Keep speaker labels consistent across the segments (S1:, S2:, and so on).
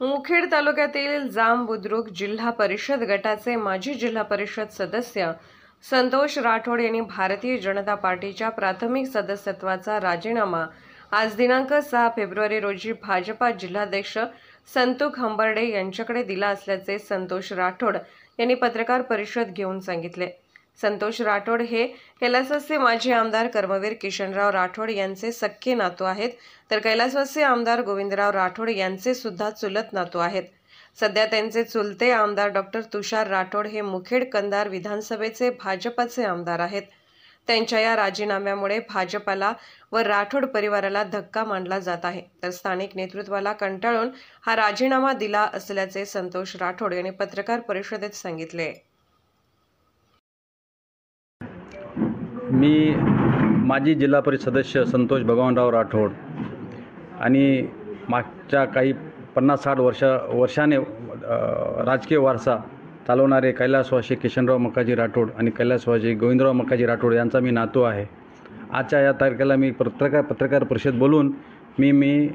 S1: मुखेड तालुक्यातील जाम बुद्रुक जिल्हा परिषद गटाचे माजी जिल्हा परिषद सदस्य संतोष राठोड यांनी भारतीय जनता पार्टीच्या प्राथमिक सदस्यत्वाचा राजीनामा आज दिनांक 6 फेब्रुवारी रोजी भाजपा जिल्हाध्यक्ष संतोष हंबर्डे यांच्याकडे दिला असल्याचे संतोष राठोड यांनी पत्रकार परिषद घेऊन सांगितले। संतोष राठोड हे कैलासवासी माजी आमदार कर्मवीर किशनराव राठोड यांचे सख्खे नातू आहेत, तर कैलासवासी आमदार गोविंदराव राठोड यांचे सुद्धा चुलत नातू आहेत। सध्या त्यांचे चुलते आमदार डॉक्टर तुषार राठोड हे मुखेड कंधार विधानसभेचे भाजपाचे आमदार आहेत। त्यांच्या या राजीनाम्यामुळे भाजपाला व राठोड परिवाराला धक्का मानला जात आहे, तर स्थानिक नेतृत्वाला कंटाळून हा राजीनामा दिला असल्याचे संतोष राठोड यांनी पत्रकार परिषदेत सांगितले।
S2: मी माजी जिल्हा परिषद सदस्य संतोष भगवानराव राठोड आणि मागच्या काही 50-60 वर्षाने राजकीय वारसा चालवणारे कैलासवासी किशनराव मक्काजी राठोड आणि कैलासवासी गोविंदराव मक्काजी राठोड यांचा मी नातू आहे। आजच्या या तारखेला मी पत्रकार परिषद बोलून मी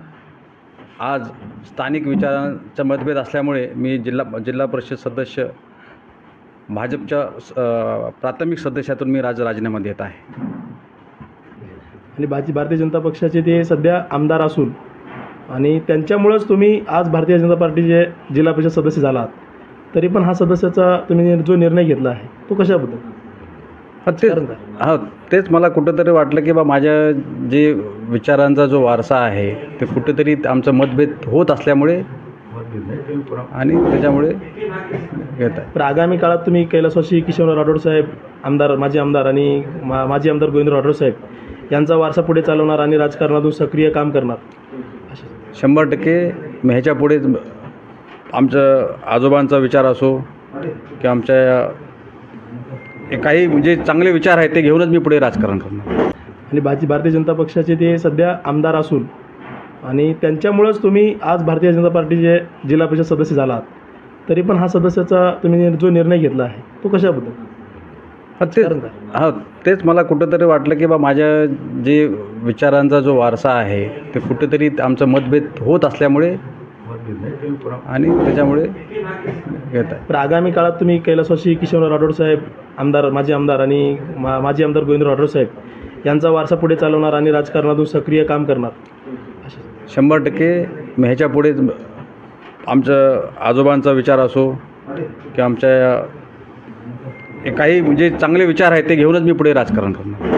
S2: आज स्थानिक विचारांचा मतभेद असल्यामुळे मी जिल्हा परिषद सदस्य भाजपच्या प्राथमिक सदस्यातून मी राजीनामा देत आहे।
S3: आणि भारतीय जनता पक्षाचे ते सध्या आमदार असून आणि त्यांच्यामुळेच तुम्ही आज भारतीय जनता पार्टीचे जिल्हा परिषद सदस्य झालात, तरी पण हा सदस्याचा तुम्ही जो निर्णय घेतला आहे तो कशाबद्दल?
S2: तेच मला कुठंतरी वाटलं की माझ्या जे विचारांचा जो वारसा आहे ते कुठेतरी आमचं मतभेद होत असल्यामुळे आणि त्याच्यामुळे घेत आहे।
S3: तर आगामी काळात तुम्ही कैलासवासी किशनराव राठोड साहेब माजी आमदार आणि माजी आमदार गोविंदराव राठोड साहेब यांचा वारसा पुढे चालवणार आणि राजकारणातून सक्रिय काम करणार?
S2: 100% मी ह्याच्या पुढे आमच्या आजोबांचा विचार असो की आमच्या काही जे चांगले विचार आहेत ते घेऊनच मी पुढे राजकारण करणार।
S3: आणि भारतीय जनता पक्षाचे ते सध्या आमदार असून आणि त्यांच्यामुळेच तुम्ही आज भारतीय जनता पार्टीचे जिल्हा परिषद सदस्य झालात, तरी पण हा सदस्याचा तुम्ही जो निर्णय घेतला आहे तो कशाबद्दल?
S2: तेच मला कुठंतरी वाटलं की माझ्या जे विचारांचा जो वारसा आहे ते कुठेतरी आमचं मतभेद होत असल्यामुळे आणि त्याच्यामुळे घेत आहे।
S3: तर आगामी काळात तुम्ही कैलासवासी किशनराव राठोड साहेब माजी आमदार आणि माजी आमदार गोविंदराव राठोड साहेब यांचा वारसा पुढे चालवणार आणि राजकारणातून सक्रिय काम करणार?
S2: 100% मी ह्याच्या पुढे आमच्या आजोबांचा विचार असो की आमच्या काही जे चांगले विचार आहेत ते घेऊनच मी पुढे राजकारण करणार।